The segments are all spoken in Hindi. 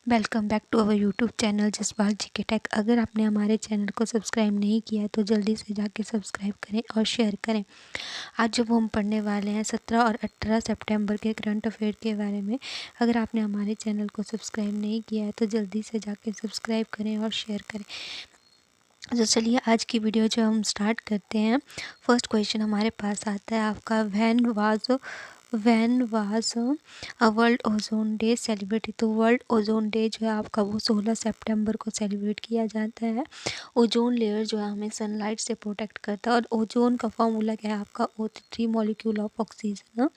Welcome back to our YouTube channel Jaspal GK tech. अगर आपने हमारे चैनल को सब्सक्राइब नहीं किया है तो जल्दी से जाके सब्सक्राइब करें और शेयर करें। आज जब हम पढ़ने वाले हैं 17 और 18 सितंबर के करंट अफेयर के बारे में। अगर आपने हमारे चैनल को सब्सक्राइब नहीं किया है तो जल्दी से जाके सब्सक्राइब करें और शेयर करें। तो चलिए आज की वीडियो जो हम स्टार्ट करते हैं। फर्स्ट क्वेश्चन हमारे पास आता है आपका, when was World Ozone Day celebrate. तो वर्ल्ड ओजोन डे जो है आपका वो 16 सितंबर को सेलिब्रेट किया जाता है। ओजोन लेयर जो है हमें सनलाइट से प्रोटेक्ट करता है और ओजोन का फॉर्मूला क्या है आपका O3 मॉलिक्यूल ऑफ ऑक्सीजन।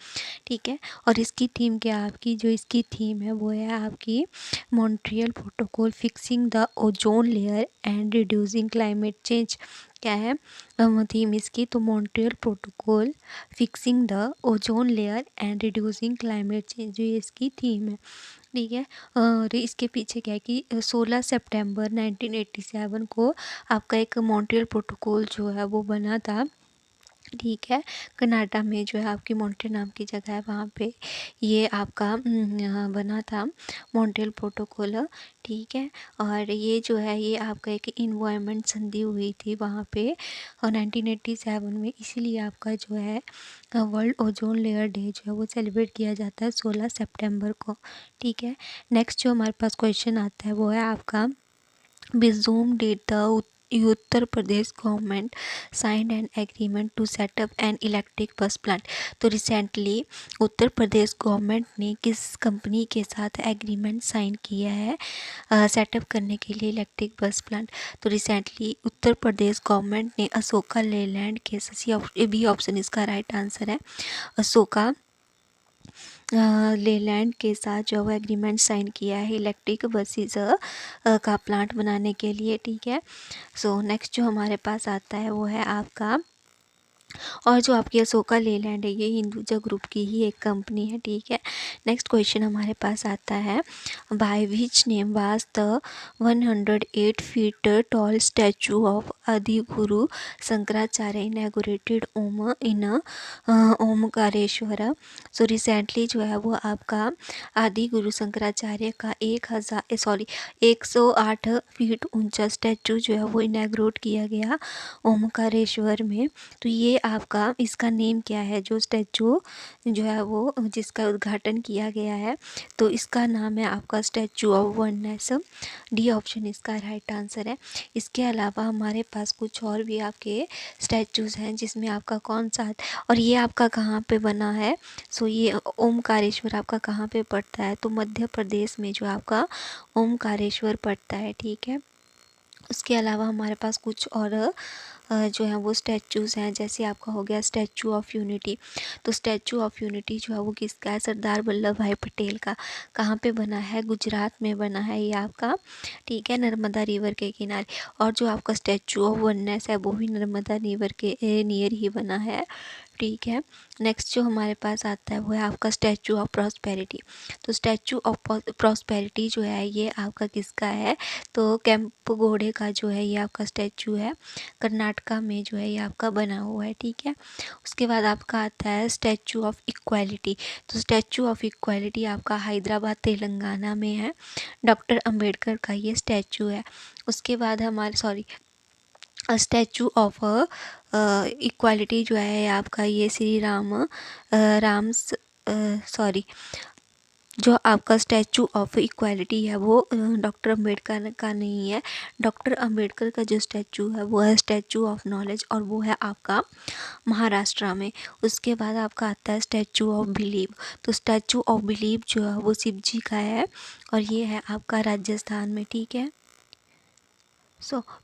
ठीक है, और इसकी थीम क्या है आपकी, जो इसकी थीम है वो है आपकी Montreal protocol fixing the ozone layer and reducing climate change. क्या है थीम इसकी, तो Montreal protocol fixing the ozone layer and reducing climate change, जो इसकी थीम है। ठीक है, और इसके पीछे क्या है कि 16 सितंबर 1987 को आपका एक मॉन्ट्रियल प्रोटोकॉल जो है वो बना था। ठीक है, कनाडा में जो है आपकी मॉन्ट्रियल नाम की जगह है, वहाँ पे ये आपका बना था मॉन्ट्रियल प्रोटोकॉल। ठीक है, और ये जो है ये आपका एक इन्वायरमेंट संधि हुई थी वहाँ पे और 1987 में, इसीलिए आपका जो है वर्ल्ड ओजोन लेयर डे जो है वो सेलिब्रेट किया जाता है 16 सितंबर को। ठीक है, नेक्स्ट जो हमारे पास क्वेश्चन आता है वो है आपका, Bizum did the Uttar Pradesh government signed an agreement to set up an electric bus plant. तो रिसेंटली उत्तर प्रदेश गवर्नमेंट ने किस कंपनी के साथ एग्रीमेंट साइन किया है सेटअप करने के लिए इलेक्ट्रिक बस प्लांट। तो रिसेंटली उत्तर प्रदेश गवर्नमेंट ने अशोका लेलैंड के साथ, बी ऑप्शन इसका राइट आंसर है, अशोका लेलैंड के साथ जो है एग्रीमेंट साइन किया है इलेक्ट्रिक बसेस का प्लांट बनाने के लिए। ठीक है, सो नेक्स्ट जो हमारे पास आता है वो है आपका, और जो आपकी अशोका लेलैंड है ये हिंदुजा ग्रुप की ही एक कंपनी है। ठीक है, नेक्स्ट क्वेश्चन हमारे पास आता है, by which name was the 108 feet tall statue of आदि गुरु शंकराचार्य इनॉग्रेटेड इन ओमकारेश्वर। सो रिसेंटली जो है वो आपका आदि गुरु शंकराचार्य का 108 फीट ऊंचा स्टैचू जो है वो इनॉग्रेट किया गया ओमकारेश्वर में। तो ये आपका इसका नेम क्या है, जो स्टैचू जो है वो जिसका उद्घाटन किया गया है, तो इसका नाम है आपका statue of oneness. D option इसका राइट आंसर है। इसके अलावा हमारे पास कुछ और भी आपके स्टैचूज़ हैं जिसमें आपका कौन सा, और ये आपका कहाँ पे बना है, सो ये ओमकारेश्वर आपका कहाँ पे पड़ता है, तो मध्य प्रदेश में जो आपका ओमकारेश्वर पड़ता है। ठीक है, उसके अलावा हमारे पास कुछ और जो है वो स्टैचूज़ हैं, जैसे आपका हो गया स्टैचू ऑफ यूनिटी। तो स्टैचू ऑफ यूनिटी जो है वो किसका है, सरदार वल्लभ भाई पटेल का। कहाँ पे बना है, गुजरात में बना है ये आपका। ठीक है, नर्मदा रिवर के किनारे। और जो आपका स्टैचू ऑफ वननेस है वो भी नर्मदा रिवर के नियर ही बना है। ठीक है, नेक्स्ट जो हमारे पास आता है वो है आपका स्टैचू ऑफ प्रॉस्पेरिटी। तो स्टैचू ऑफ प्रॉस्पेरिटी जो है ये आपका किसका है, तो कैंप घोड़े का जो है ये आपका स्टैचू है, कर्नाटका में जो है ये आपका बना हुआ है। ठीक है, उसके बाद आपका आता है स्टैचू ऑफ इक्वालिटी। तो स्टैचू ऑफ इक्वालिटी आपका हैदराबाद तेलंगाना में है, डॉक्टर अंबेडकर का ये स्टैचू है। उसके बाद हमारे स्टैचू ऑफ इक्वालिटी जो है आपका ये श्री राम सॉरी जो आपका स्टैचू ऑफ इक्वालिटी है वो डॉक्टर अंबेडकर का नहीं है। डॉक्टर अंबेडकर का जो स्टैचू है वो है स्टैचू ऑफ नॉलेज, और वो है आपका महाराष्ट्र में। उसके बाद आपका आता है स्टैचू ऑफ बिलीव। तो स्टैचू ऑफ बिलीव जो है वो शिव जी का है और ये है आपका राजस्थान में। ठीक है,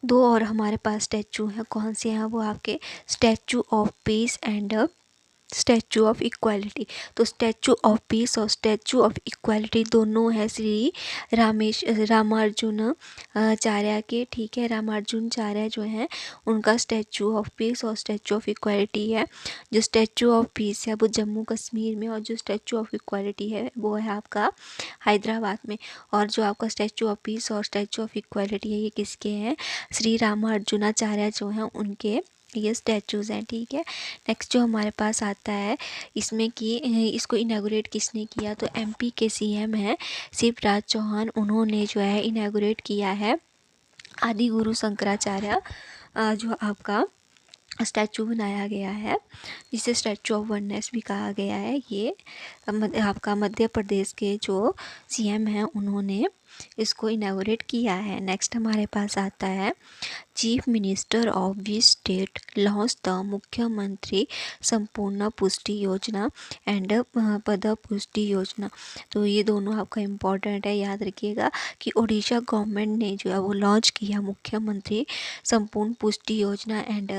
दो और हमारे पास स्टैचू हैं, कौन से हैं वो आपके, statue of peace and statue of equality. तो स्टैचू ऑफ पीस और स्टैचू ऑफ इक्वालिटी दोनों है श्री रामार्जुन चार्य के। ठीक है, रामार्जुनाचार्य जो हैं उनका स्टैचू ऑफ पीस और स्टैचू ऑफ इक्वालिटी है। जो स्टैचू ऑफ पीस है वो जम्मू कश्मीर में, और जो स्टैचू ऑफ इक्वालिटी है वो है आपका हैदराबाद में। और जो आपका स्टैचू ऑफ पीस और स्टैचू ऑफ इक्वालिटी है ये किसके हैं, श्री रामार्जुनाचार्य जो हैं उनके ये स्टैचूज़ हैं, ठीक है। नेक्स्ट जो हमारे पास आता है इसमें कि इसको इनॉग्रेट किसने किया, तो एमपी के सीएम हैं शिवराज चौहान, उन्होंने जो है इनॉग्रेट किया है आदि गुरु शंकराचार्य जो आपका स्टैचू बनाया गया है, जिसे स्टैचू ऑफ वननेस भी कहा गया है। ये आपका मध्य प्रदेश के जो सीएम हैं उन्होंने इसको इनॉग्रेट किया है। नेक्स्ट हमारे पास आता है chief minister of which state launch the मुख्यमंत्री संपूर्ण पुष्टि योजना एंड पद पुष्टि योजना। तो ये दोनों आपका इम्पॉर्टेंट है, याद रखिएगा कि उड़ीसा गवर्नमेंट ने जो है वो लॉन्च किया मुख्यमंत्री संपूर्ण पुष्टि योजना एंड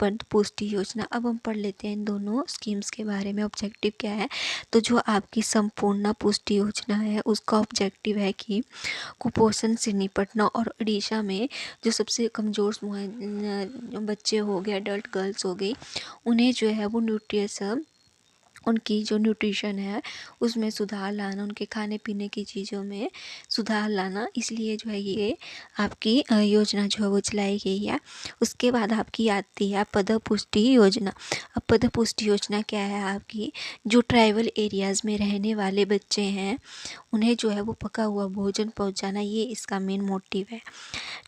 पद पुष्टि योजना। अब हम पढ़ लेते हैं इन दोनों स्कीम्स के बारे में ऑब्जेक्टिव क्या है। तो जो आपकी संपूर्ण पुष्टि योजना है उसका ऑब्जेक्टिव है कि कुपोषण से निपटना, और उड़ीसा में जो सबसे कमज़ोर बच्चे हो गए, अडल्ट गर्ल्स हो गई, उन्हें जो है वो उनकी जो न्यूट्रिशन है उसमें सुधार लाना, उनके खाने पीने की चीज़ों में सुधार लाना, इसलिए जो है ये आपकी योजना जो है वो चलाई गई है। उसके बाद आपकी आती है पद पुष्टि योजना। अब पद पुष्टि योजना क्या है, आपकी जो ट्राइबल एरियाज़ में रहने वाले बच्चे हैं उन्हें जो है वो पका हुआ भोजन पहुंचाना, ये इसका मेन मोटिव है।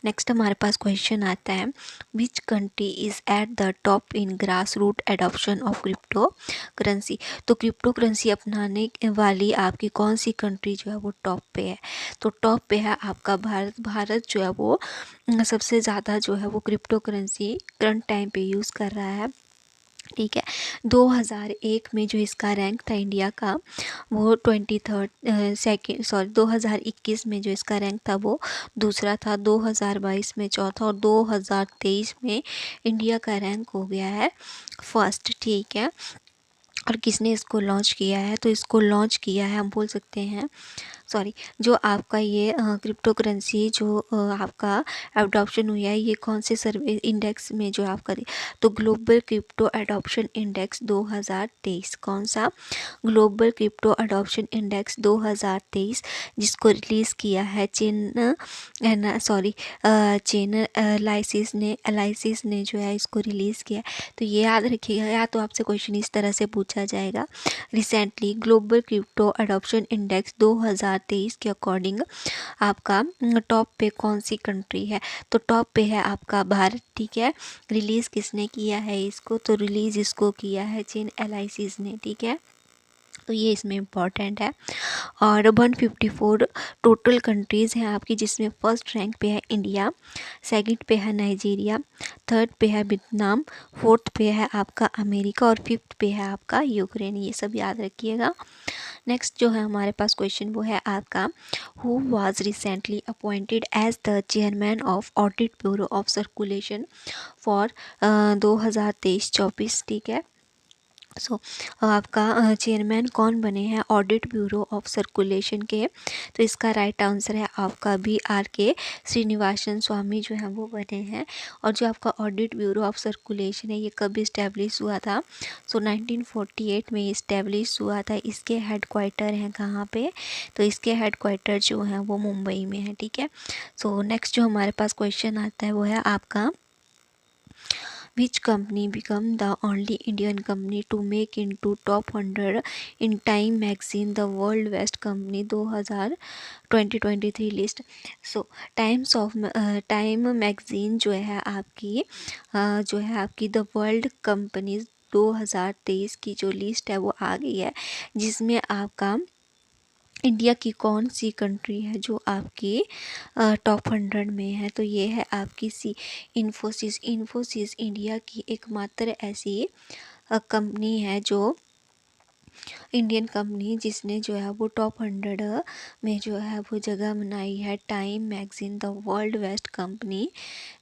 नेक्स्ट हमारे पास क्वेश्चन आता है which country is at the top in grass root adoption of crypto currency. तो क्रिप्टो करेंसी अपनाने वाली आपकी कौन सी कंट्री जो है वो टॉप पे है, तो टॉप पे है आपका भारत। भारत जो है वो सबसे ज़्यादा जो है वो क्रिप्टो करेंसी करंट टाइम पे यूज़ कर रहा है, ठीक है। 2001 में जो इसका रैंक था इंडिया का वो 2021 में जो इसका रैंक था वो दूसरा था, 2022 में चौथा, और 2023 में इंडिया का रैंक हो गया है फर्स्ट, ठीक है। और किसने इसको लॉन्च किया है, तो इसको लॉन्च किया है, हम बोल सकते हैं जो आपका ये क्रिप्टो करेंसी जो आपका एडॉप्शन हुआ है, ये कौन से सर्वे इंडेक्स में जो आपका तो ग्लोबल क्रिप्टो एडॉप्शन इंडेक्स 2023, कौन सा, ग्लोबल क्रिप्टो एडॉप्शन इंडेक्स 2023, जिसको रिलीज़ किया है चेन एलाइसिस ने जो है इसको रिलीज़ किया। तो ये याद रखिएगा, या तो आपसे क्वेश्चन इस तरह से पूछा जाएगा, recently global crypto adoption index 2023 के अकॉर्डिंग आपका टॉप पे कौन सी कंट्री है, तो टॉप पे है आपका भारत, ठीक है। रिलीज़ किसने किया है इसको, तो रिलीज़ इसको किया है चेन एलाइसिस ने, ठीक है। तो ये इसमें इम्पॉर्टेंट है। और 154 टोटल कंट्रीज़ हैं आपकी, जिसमें फर्स्ट रैंक पे है इंडिया, सेकंड पे है नाइजीरिया, थर्ड पे है वियतनाम, फोर्थ पे है आपका अमेरिका, और फिफ्थ पे है आपका यूक्रेन। ये सब याद रखिएगा। नेक्स्ट जो है हमारे पास क्वेश्चन वो है आपका who was recently appointed as the chairman of audit bureau of circulation for 2023-24, ठीक है। आपका चेयरमैन कौन बने हैं ऑडिट ब्यूरो ऑफ सर्कुलेशन के, तो इसका राइट आंसर है आपका BRK श्रीनिवासन स्वामी जो है वो बने हैं। और जो आपका ऑडिट ब्यूरो ऑफ सर्कुलेशन है ये कब इस्टेब्लिश हुआ था, 1948 में इस्टेब्लिश हुआ था। इसके हेड क्वार्टर हैं कहाँ पे, तो इसके हेड क्वार्टर जो हैं वो मुंबई में है, ठीक है। नेक्स्ट जो हमारे पास क्वेश्चन आता है वो है आपका Which company became the only Indian company to make into top 100 in Time magazine the World Best Company 2023 list. Time magazine जो है आपकी द वर्ल्ड कंपनीज 2023 की जो लिस्ट है वो आ गई है, जिसमें आपका इंडिया की कौन सी कंट्री है जो आपकी टॉप 100 में है, तो ये है आपकी इन्फोसिस इंडिया की एकमात्र ऐसी कंपनी है जो इंडियन कंपनी जिसने जो है वो टॉप 100 में जो है वो जगह बनाई है time magazine the world best company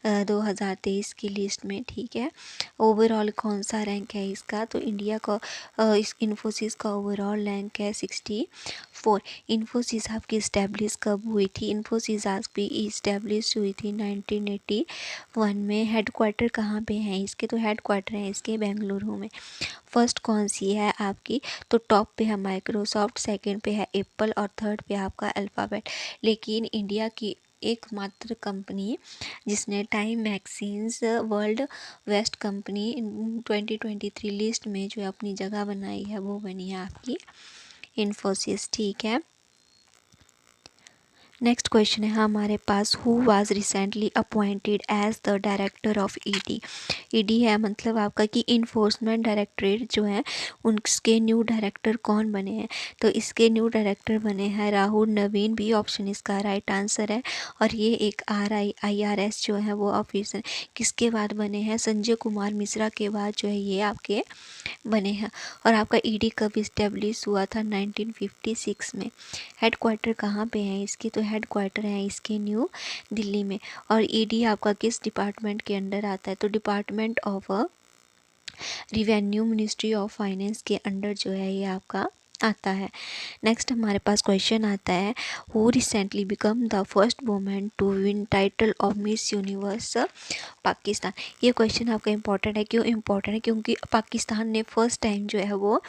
2023 की लिस्ट में, ठीक है। ओवरऑल कौन सा रैंक है इसका, तो इंडिया का इस इन्फोसिस का ओवरऑल रैंक है 64। इन्फोसिस आपकी इस्टेब्लिश कब हुई थी, इन्फोसिस आपकी इस्टेब्लिश हुई थी 1981 में। हेड क्वार्टर कहाँ पे हैं इसके, तो हेड क्वार्टर है इसके बेंगलुरु में। फर्स्ट कौन सी है आपकी, तो टॉप पे है माइक्रोसॉफ्ट, सेकंड पे है एप्पल, और थर्ड पे आपका अल्फ़ाबेट। लेकिन इंडिया की एकमात्र कंपनी जिसने time magazines world best company 2023 list में जो है अपनी जगह बनाई है, वो बनी है आपकी इन्फोसिस। ठीक है, नेक्स्ट क्वेश्चन है हमारे पास, who was recently appointed as the director of ED. ED है मतलब आपका कि इन्फोर्समेंट डायरेक्टरेट जो है उनके न्यू डायरेक्टर कौन बने हैं। तो इसके न्यू डायरेक्टर बने हैं राहुल नवीन, बी ऑप्शन इसका राइट आंसर है। और ये एक IRS जो है वो ऑफिसर किसके बाद बने हैं, संजय कुमार मिश्रा के बाद जो है ये आपके बने हैं। और आपका ईडी कब इस्टेब्लिश हुआ था, 1956 में। हेडक्वार्टर कहाँ पे है इसकी, तो हेडक्वार्टर है इसके न्यू दिल्ली में। और ईडी आपका किस डिपार्टमेंट के अंडर आता है, तो department of revenue, ministry of finance के अंडर जो है ये आपका आता है। नेक्स्ट हमारे पास क्वेश्चन आता है, who recently become the first women to win title of Miss Universe Pakistan. ये क्वेश्चन आपका इम्पोर्टेंट है। क्यों इम्पोर्टेंट है, क्योंकि पाकिस्तान ने फर्स्ट टाइम जो है वो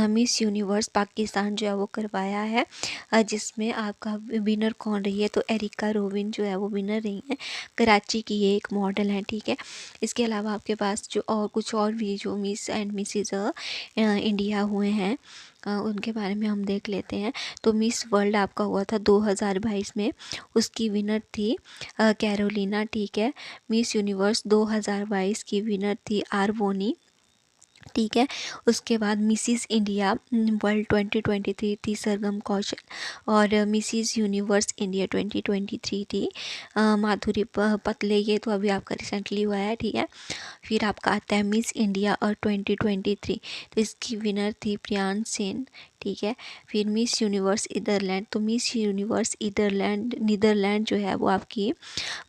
मिस यूनिवर्स पाकिस्तान जो है वो करवाया है, जिसमें आपका विनर कौन रही है, तो एरिका रोबिन जो है वो विनर रही है। कराची की ये एक मॉडल है। ठीक है, इसके अलावा आपके पास जो और कुछ और भी जो मिस एंड मिसिज इंडिया हुए हैं उनके बारे में हम देख लेते हैं। तो मिस वर्ल्ड आपका हुआ था 2022 में, उसकी विनर थी कैरोलिना। ठीक है, मिस यूनिवर्स 2022 की विनर थी आरवोनी। ठीक है, उसके बाद मिसिस इंडिया वर्ल्ड 2023 थी सरगम कौशल। और मिसिस यूनिवर्स इंडिया 2023 थी माधुरी पतले, ये तो अभी आपका रिसेंटली हुआ है। ठीक है, फिर आपका आता है मिस इंडिया और 2023, तो इसकी विनर थी प्रियान सेन। ठीक है, फिर मिस यूनिवर्स नीदरलैंड, तो मिस यूनिवर्स नीदरलैंड जो है वो आपकी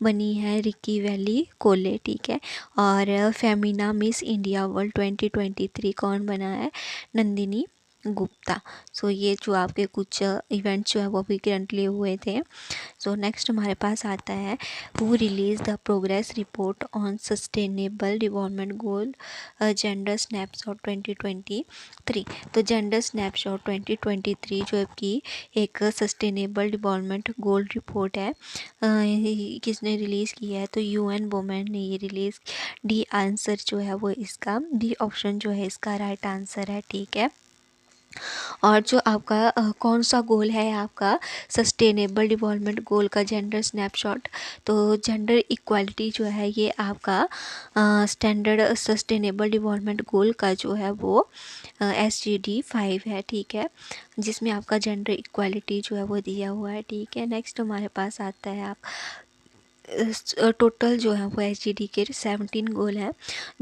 बनी है रिकी वैली कोले। ठीक है, और फेमिना मिस इंडिया वर्ल्ड 2023 कौन बना है, नंदिनी गुप्ता। सो ये जो आपके कुछ इवेंट्स जो है वो भी करंटली हुए थे। सो नेक्स्ट हमारे पास आता है, who release the progress report on sustainable development goal gender snapshot 2023। तो जेंडर स्नैपशॉट 2023 जो कि एक सस्टेनेबल डेवलपमेंट गोल रिपोर्ट है, किसने रिलीज़ किया है, तो UN वुमेन ने ये रिलीज़। डी आंसर जो है वो इसका, डी ऑप्शन जो है इसका राइट आंसर है। ठीक है, और जो आपका कौन सा गोल है आपका सस्टेनेबल डेवलपमेंट गोल का जेंडर स्नैपशॉट, तो जेंडर इक्वालिटी जो है ये आपका स्टैंडर्ड सस्टेनेबल डेवलपमेंट गोल का जो है वो SDG 5 है। ठीक है, जिसमें आपका जेंडर इक्वालिटी जो है वो दिया हुआ है। ठीक है, नेक्स्ट हमारे पास आता है आप टोटल जो है वो SDG के 17 गोल हैं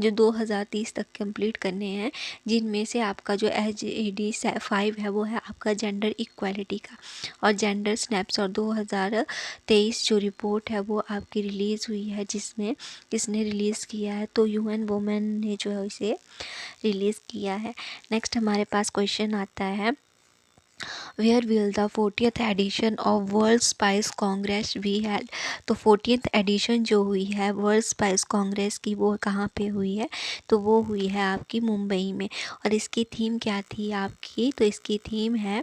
जो 2030 तक कंप्लीट करने हैं, जिनमें से आपका जो SDG 5 है वो है आपका जेंडर इक्वालिटी का। और जेंडर स्नैपशॉट 2023 जो रिपोर्ट है वो आपकी रिलीज़ हुई है, जिसमें किसने रिलीज़ किया है, तो UN वुमेन ने जो है इसे रिलीज़ किया है। नेक्स्ट हमारे पास क्वेश्चन आता है, where will the 40th edition of World Spice Congress be held. तो 40th एडिशन जो हुई है वर्ल्ड स्पाइस कांग्रेस की वो कहाँ पे हुई है, तो वो हुई है आपकी मुंबई में। और इसकी थीम क्या थी आपकी, तो इसकी थीम है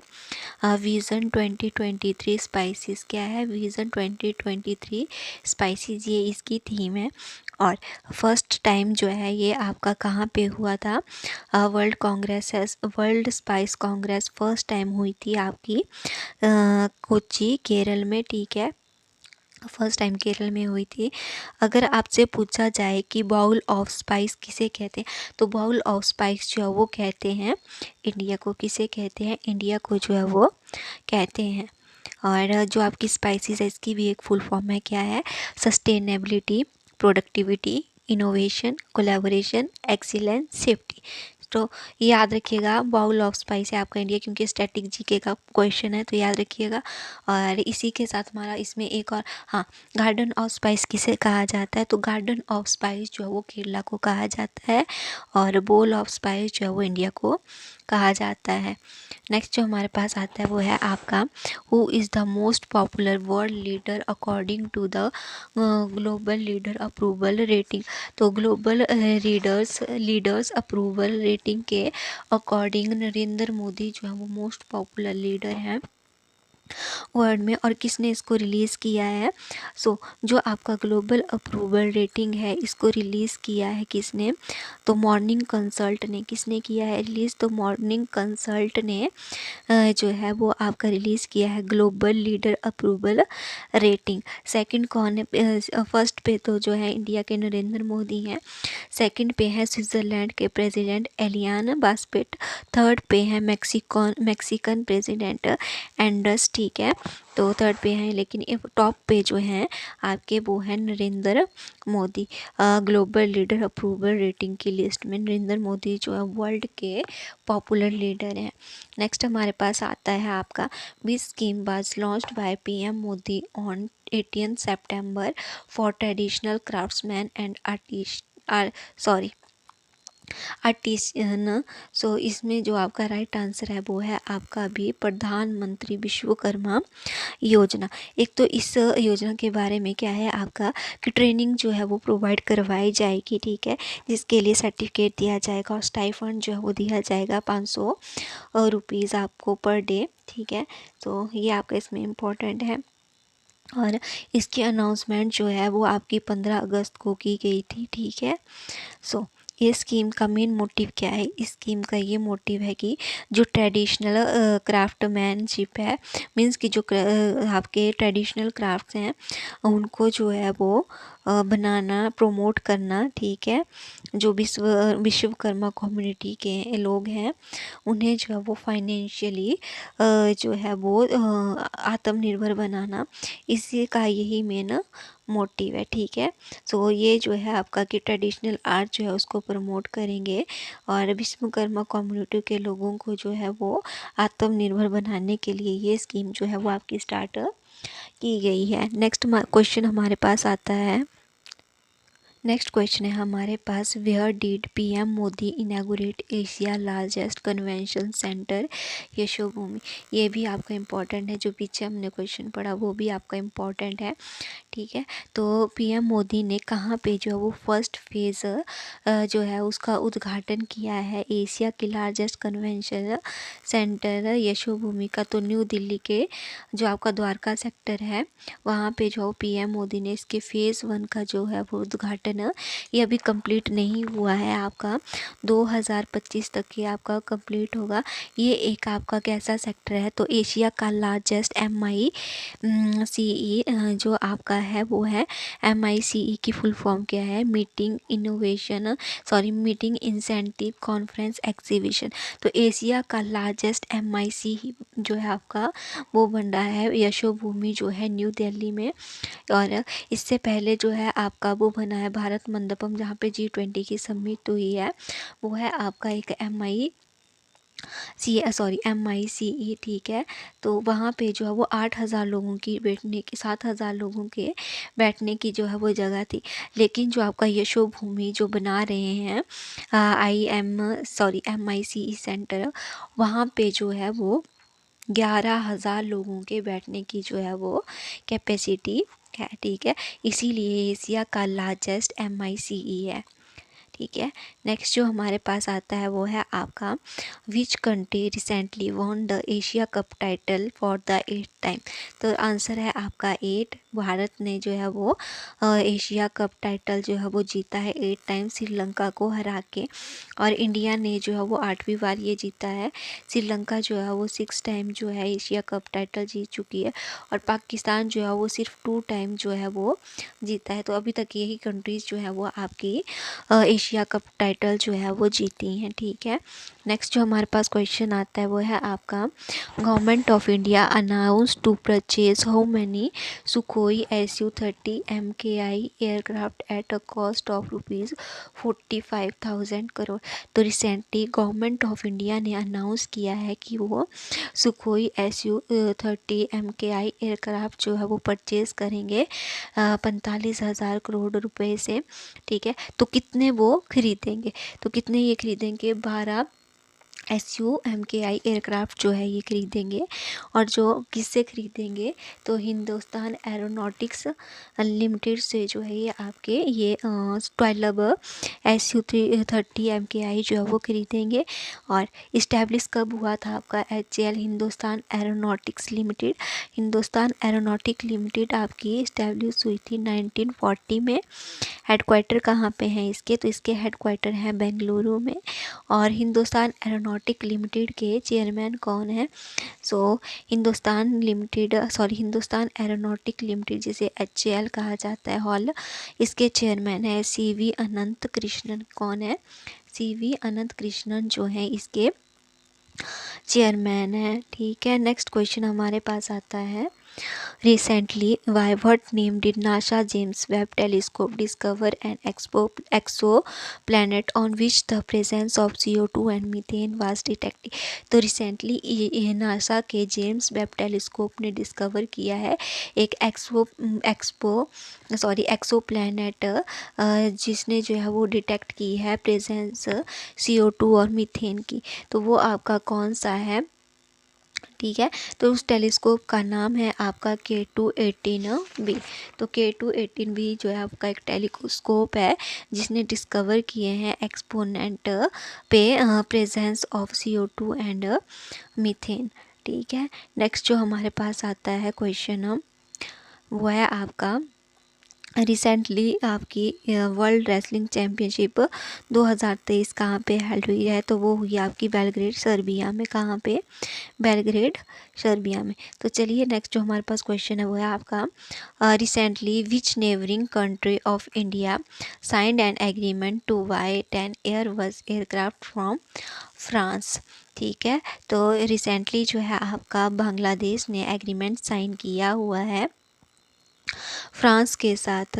विज़न 2023 स्पाइसेस। क्या है, विज़न 2023 स्पाइसेस, ये इसकी थीम है। और फर्स्ट टाइम जो है ये आपका कहाँ पे हुआ था, world Spice Congress first time हुई थी आपकी कोच्चि केरल में। ठीक है, फर्स्ट टाइम केरल में हुई थी। अगर आपसे पूछा जाए कि बाउल ऑफ स्पाइस किसे कहते हैं, तो बाउल ऑफ स्पाइस जो है वो कहते हैं इंडिया को। किसे कहते हैं, इंडिया को जो है वो कहते हैं। और जो आपकी स्पाइसेस है इसकी भी एक फुल फॉर्म है, क्या है, sustainability, productivity, innovation, collaboration, excellence, safety. तो ये याद रखिएगा, बाउल ऑफ स्पाइस है आपका इंडिया, क्योंकि स्टैटिक जीके का क्वेश्चन है तो याद रखिएगा। और इसी के साथ हमारा इसमें एक और, हाँ, गार्डन ऑफ स्पाइस किसे कहा जाता है, तो गार्डन ऑफ स्पाइस जो है वो केरला को कहा जाता है। और बोल ऑफ स्पाइस जो है वो इंडिया को कहा जाता है। नेक्स्ट जो हमारे पास आता है वो है आपका, who is the most popular world leader according to the global leader approval rating. तो ग्लोबल लीडर्स अप्रूवल रेटिंग के अकॉर्डिंग नरेंद्र मोदी जो है वो मोस्ट पॉपुलर लीडर हैं वर्ड में और किसने इसको रिलीज़ किया है। सो जो आपका ग्लोबल अप्रूवल रेटिंग है इसको रिलीज़ किया है किसने, तो मॉर्निंग कंसल्ट ने। किसने किया है रिलीज़, तो मॉर्निंग कंसल्ट ने जो है वो आपका रिलीज़ किया है global leader approval rating. Second कौन है, फर्स्ट पे तो जो है इंडिया के नरेंद्र मोदी हैं, सेकंड पे है स्विट्ज़रलैंड के प्रेसिडेंट एलियान बास्पेट, थर्ड पे है मैक्सिकन प्रेसिडेंट एंडर्स, ठीक है। तो थर्ड पे हैं, लेकिन ये टॉप पे जो हैं आपके वो हैं Narendra Modi. Global leader approval rating की लिस्ट में नरेंद्र मोदी जो है वर्ल्ड के पॉपुलर लीडर हैं। नेक्स्ट हमारे पास आता है आपका which scheme was launched by PM Modi on 18 September for traditional craftsman and artisan. So इसमें जो आपका राइट आंसर है वो है आपका भी प्रधानमंत्री विश्वकर्मा योजना। एक तो इस योजना के बारे में क्या है आपका कि ट्रेनिंग जो है वो प्रोवाइड करवाई जाएगी, ठीक है, जिसके लिए सर्टिफिकेट दिया जाएगा और स्टाइफंड जो है वो दिया जाएगा 500 रुपीज़ आपको पर डे, ठीक है। तो ये आपका इसमें इम्पोर्टेंट है। और इसकी अनाउंसमेंट जो है वो आपकी 15 अगस्त को की गई थी, ठीक है। सो ये स्कीम का मेन मोटिव क्या है, इस स्कीम का ये मोटिव है कि जो ट्रेडिशनल क्राफ्टमैनशिप है, मीन्स कि जो आपके ट्रेडिशनल क्राफ्ट्स हैं उनको जो है वो बनाना, प्रमोट करना, ठीक है। जो विश्वकर्मा कम्युनिटी के लोग हैं उन्हें जो है वो फाइनेंशियली जो है वो आत्मनिर्भर बनाना, इसी का यही मेन मोटिव है, ठीक है। सो ये जो है आपका कि ट्रेडिशनल आर्ट जो है उसको प्रमोट करेंगे और विश्वकर्मा कम्युनिटी के लोगों को जो है वो आत्मनिर्भर बनाने के लिए ये स्कीम जो है वो आपकी स्टार्ट की गई है। नेक्स्ट क्वेश्चन हमारे पास आता है, नेक्स्ट क्वेश्चन है हमारे पास where did PM Modi inaugurate Asia largest convention centre Yashobhoomi. ये भी आपका इम्पोर्टेंट है, जो पीछे हमने क्वेश्चन पढ़ा वो भी आपका इम्पोर्टेंट है, ठीक है। तो पीएम मोदी ने कहाँ पे जो है वो फर्स्ट फेज़ जो है उसका उद्घाटन किया है एशिया की लार्जेस्ट कन्वेंशन सेंटर यशोभूमि का, तो न्यू दिल्ली के जो आपका द्वारका सेक्टर है वहाँ पे जो पीएम मोदी ने इसके फेज़ 1 का जो है वो उद्घाटन ये अभी कंप्लीट नहीं हुआ है, आपका 2025 तक ये आपका कंप्लीट होगा। ये एक आपका कैसा सेक्टर है, तो एशिया का लार्जेस्ट MICE जो आपका है वो है MICE की फुल फॉर्म क्या है, मीटिंग इंसेंटिव कॉन्फ्रेंस एग्जीबिशन। तो एशिया का लार्जेस्ट MICE जो है आपका वो बन रहा है यशोभूमि जो है न्यू दिल्ली में। और इससे पहले जो है आपका वो बना है भारत मंडपम जहाँ पे G20 की समिट हुई है, वो है आपका एक MICE, ठीक है। तो वहाँ पे जो है वो 8,000 लोगों की बैठने की 7,000 लोगों के बैठने की जो है वो जगह थी। लेकिन जो आपका यशोभूमि जो बना रहे हैं MICE सेंटर, वहाँ पे जो है वो 11,000 लोगों के बैठने की जो है वो कैपेसिटी है, ठीक है। इसीलिए एशिया का लार्जेस्ट MICE है, ठीक है। नेक्स्ट जो हमारे पास आता है वो है आपका which country recently won the Asia cup title for the 8th time. तो आंसर है आपका 8। भारत ने जो है वो एशिया कप टाइटल जो है वो जीता है 8 टाइम श्रीलंका को हरा के। और इंडिया ने जो है वो 8वीं बार ये जीता है। श्रीलंका जो है वो 6 टाइम जो है एशिया कप टाइटल जीत चुकी है। और पाकिस्तान जो है वो सिर्फ 2 टाइम जो है वो जीता है। तो अभी तक यही कंट्रीज़ जो है वो आपकी एशिया कप टाइटल जो है वो जीती हैं, ठीक है। नेक्स्ट जो हमारे पास क्वेश्चन आता है वो है आपका government of India announce to purchase how many Sukhoi SU-30 MKI aircraft at a cost of ₹45,000 crore. तो रिसेंटली गवर्नमेंट ऑफ इंडिया ने अनाउंस किया है कि वो सुखोई SU-30 MKI एयरक्राफ्ट जो है वो परचेज़ करेंगे 45,000 करोड़ रुपए से, ठीक है। तो कितने वो खरीदेंगे, तो कितने ये खरीदेंगे, 12 SUMKI एयरक्राफ्ट जो है ये खरीदेंगे। और जो किससे खरीदेंगे, तो हिंदुस्तान एरोनॉटिक्स लिमिटेड से जो है ये आपके ये 12 SU-30 MKI जो है वो खरीदेंगे। और इस्टेब्लिश कब हुआ था आपका HAL Hindustan aeronautics limited. Hindustan aeronautic limited आपकी इस्टेब्लिश हुई थी 1940 में। हेडक्वार्टर कहाँ पे हैं इसके, तो इसके हेडक्वार्टर हैं बेंगलुरु में। और हिंदुस्तान एरोनॉटिक लिमिटेड के चेयरमैन कौन है, सो हिंदुस्तान एरोनॉटिक लिमिटेड जिसे HAL कहा जाता है हॉल, इसके चेयरमैन है CV अनंत कृष्णन। कौन है, CV अनंत कृष्णन जो है इसके चेयरमैन है। ठीक है, नेक्स्ट क्वेश्चन हमारे पास आता है, recently what name did NASA James Webb Telescope discover an exoplanet on which the presence of CO2 and methane was detected। तो रिसेंटली नासा के जेम्स वेब टेलीस्कोप ने डिस्कवर किया है एक एक्सोप्लैनेट जिसने जो है वो डिटेक्ट की है प्रेजेंस CO2 और मीथेन की। तो वो आपका कौन सा है, ठीक है। तो उस टेलीस्कोप का नाम है आपका K2-18b। तो K2-18b जो है आपका एक टेलीस्कोप है जिसने डिस्कवर किए हैं एक्सपोनेंट पे presence of CO2 and methane. ठीक है, नेक्स्ट जो हमारे पास आता है क्वेश्चन वो है आपका, रिसेंटली आपकी वर्ल्ड रेसलिंग चैम्पियनशिप 2023 कहाँ पे हेल्ड हुई है, तो वो हुई आपकी बेलग्रेड सर्बिया में। कहाँ पे, बेलग्रेड सर्बिया में। तो चलिए नेक्स्ट जो हमारे पास क्वेश्चन है वो है आपका, recently which neighbouring country of India signed an agreement to buy 10 Airbus aircraft from France. ठीक है, तो रिसेंटली जो है आपका बांग्लादेश ने एग्रीमेंट साइन किया हुआ है फ्रांस के साथ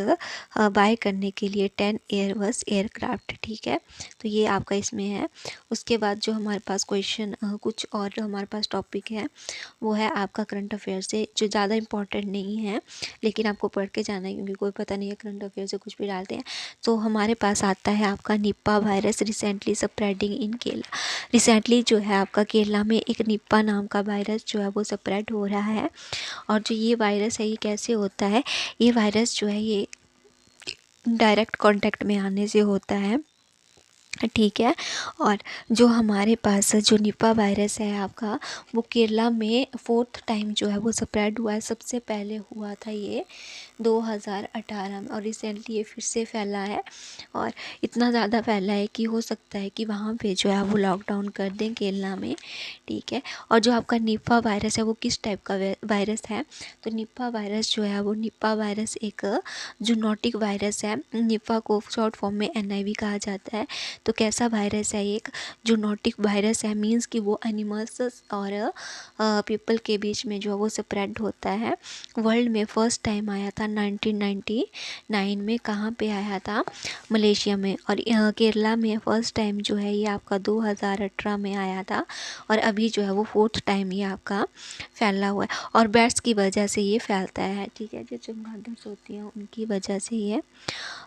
बाय करने के लिए 10 एयरबस एयरक्राफ्ट। ठीक है, तो ये आपका इसमें है। उसके बाद जो हमारे पास क्वेश्चन कुछ और हमारे पास टॉपिक है वो है आपका करंट अफेयर से, जो ज़्यादा इंपॉर्टेंट नहीं है लेकिन आपको पढ़ के जाना है क्योंकि कोई पता नहीं है करंट अफेयर से कुछ भी डालते हैं। तो हमारे पास आता है आपका निप्पा वायरस रिसेंटली स्प्रेडिंग इन केरला। रिसेंटली जो है आपका केरला में एक निप्पा नाम का वायरस जो है वो स्प्रेड हो रहा है। और जो ये वायरस है ये कैसे होता है, ये वायरस जो है ये डायरेक्ट कांटेक्ट में आने से होता है। ठीक है, और जो हमारे पास जो निपा वायरस है आपका वो केरला में 4th टाइम जो है वो स्प्रेड हुआ है। सबसे पहले हुआ था ये 2018 में और रिसेंटली ये फिर से फैला है। और इतना ज़्यादा फैला है कि हो सकता है कि वहाँ पे जो है वो लॉकडाउन कर दें केरला में। ठीक है, और जो आपका निपा वायरस है वो किस टाइप का वायरस है, तो निपा वायरस जो है वो निपा वायरस एक जूनोटिक वायरस है। निपा को शॉर्ट फॉर्म में NIV कहा जाता है। तो कैसा वायरस है, एक जूनोटिक वायरस है, मींस कि वो एनिमल्स और पीपल के बीच में जो वो स्प्रेड होता है। वर्ल्ड में फर्स्ट टाइम आया था 1999 में। कहाँ पे आया था, मलेशिया में। और केरला में फर्स्ट टाइम जो है ये आपका 2018 में आया था। और अभी जो है वो 4th टाइम ये आपका फैला हुआ है और बैट्स की वजह से ये फैलता है। ठीक है, जो चमगादड़ होती हैं उनकी वजह से ये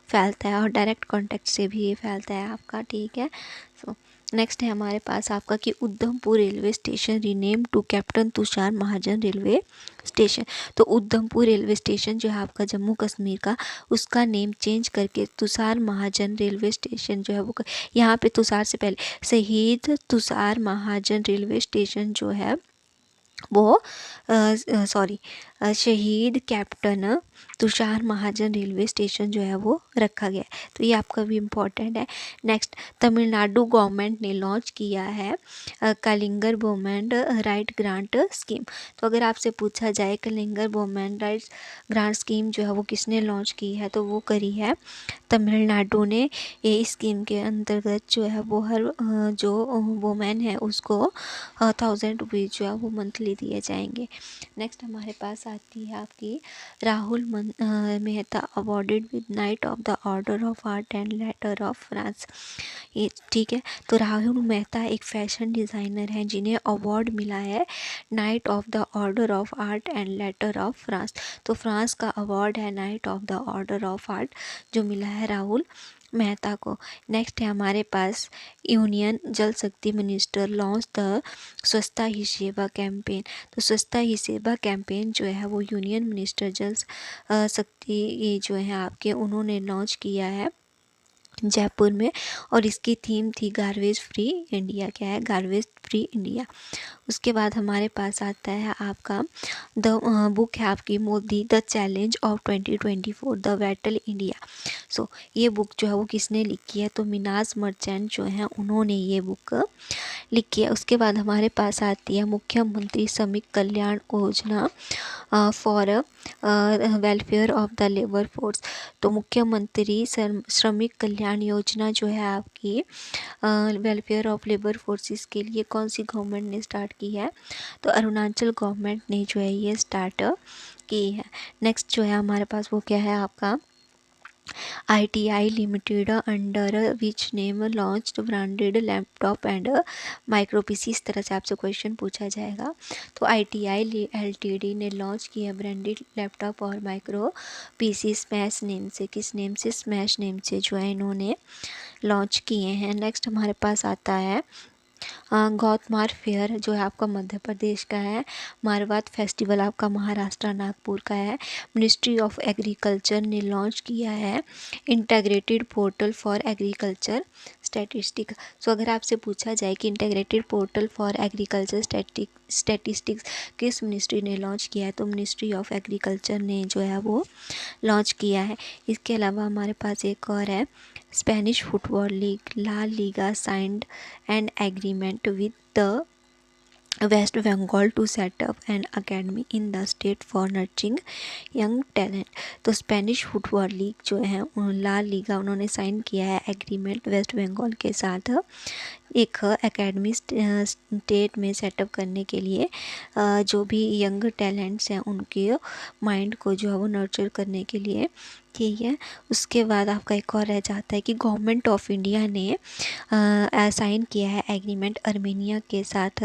फैलता है और डायरेक्ट कांटेक्ट से भी ये फैलता है आपका। ठीक है, सो नेक्स्ट है हमारे पास आपका कि Udhampur railway station rename to captain Tushar Mahajan railway station. तो उधमपुर रेलवे स्टेशन जो है आपका जम्मू कश्मीर का, उसका नेम चेंज करके तुषार महाजन रेलवे स्टेशन जो है वो यहाँ पे तुषार से पहले शहीद तुषार महाजन रेलवे स्टेशन जो है वो शहीद captain Tushar Mahajan railway station जो है वो रखा गया है। तो ये आपका भी इम्पोर्टेंट है। नेक्स्ट, तमिलनाडु गवर्नमेंट ने लॉन्च किया है कलिंगर वुमेन राइट ग्रांट स्कीम। तो अगर आपसे पूछा जाए कलिंगर वुमेन राइट ग्रांट स्कीम जो है वो किसने लॉन्च की है, तो वो करी है तमिलनाडु ने। ये स्कीम के अंतर्गत जो है वो हर जो वुमेन है उसको 1000 रुपीज़ जो है वो मंथली दिए जाएंगे। नेक्स्ट हमारे पास आती है आपकी Rahul Mehta awarded with night of the order of art and later of France. ये ठीक है, तो राहुल मेहता एक फैशन डिज़ाइनर हैं जिन्हें अवार्ड मिला है night of the order of art and later of France. तो फ्रांस का अवार्ड है night of the order of art जो मिला है राहुल मेहता को। नेक्स्ट है हमारे पास यूनियन जल शक्ति मिनिस्टर लॉन्च द स्वच्छता ही सेवा कैंपेन। तो स्वच्छता ही सेवा कैंपेन जो है वो यूनियन मिनिस्टर जल शक्ति जो है आपके उन्होंने लॉन्च किया है जयपुर में, और इसकी थीम थी गार्बेज फ्री इंडिया। क्या है? Garbage free India. उसके बाद हमारे पास आता है आपका द बुक है आपकी Modi the challenge of 2024 the battle India. So ये बुक जो है वो किसने लिखी है? तो मिनाज मर्चेंट जो है उन्होंने ये बुक लिखी है। उसके बाद हमारे पास आती है मुख्यमंत्री श्रमिक Kalyan Yojana for welfare of the labour force. तो मुख्यमंत्री श्रमिक कल्याण योजना जो है आपकी वेलफेयर ऑफ लेबर फोर्सेस के लिए कौन सी गवर्नमेंट ने स्टार्ट की है? तो अरुणाचल गवर्नमेंट ने जो है ये स्टार्ट की है। नेक्स्ट जो है हमारे पास वो क्या है आपका ITI limited under which name launched branded laptop and micro PC. इस तरह से आपसे क्वेश्चन पूछा जाएगा। तो ITI LTD ने लॉन्च किया ब्रांडेड लैपटॉप और माइक्रो पीसी स्मैश नेम से। किस नेम से? स्मैश नेम से जो है इन्होंने लॉन्च किए हैं। नेक्स्ट हमारे पास आता है गौतमार फेयर जो है आपका मध्य प्रदेश का है। मारवाड़ फेस्टिवल आपका महाराष्ट्र नागपुर का है। मिनिस्ट्री ऑफ एग्रीकल्चर ने लॉन्च किया है integrated portal for agriculture statistic. So अगर आपसे पूछा जाए कि integrated portal for agriculture statistics किस मिनिस्ट्री ने लॉन्च किया है? तो मिनिस्ट्री ऑफ एग्रीकल्चर ने जो है वो लॉन्च किया है। इसके अलावा हमारे पास एक और है Spanish football league La Liga signed an agreement with the West Bengal to set up an academy in the state for nurturing young talent. तो स्पेनिश फुटबॉल लीग जो है ला लीगा उन्होंने साइन किया है एग्रीमेंट वेस्ट बंगाल के साथ एक एकेडमी स्टेट में सेटअप करने के लिए जो भी यंग टैलेंट्स हैं उनके माइंड को जो है वो नर्चर करने के लिए। ठीक है। उसके बाद आपका एक और रह जाता है कि गवर्नमेंट ऑफ इंडिया ने साइन किया है एग्रीमेंट अर्मेनिया के साथ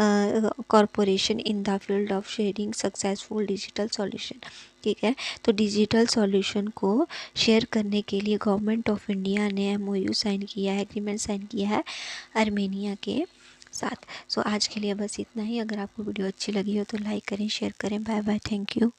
corporation in the field of sharing successful digital solution. ठीक है। तो डिजिटल सॉल्यूशन को शेयर करने के लिए गवर्नमेंट ऑफ इंडिया ने MOU साइन किया है, एग्रीमेंट साइन किया है अर्मेनिया के साथ। सो आज के लिए बस इतना ही। अगर आपको वीडियो अच्छी लगी हो तो लाइक करें, शेयर करें। Bye bye, thank you.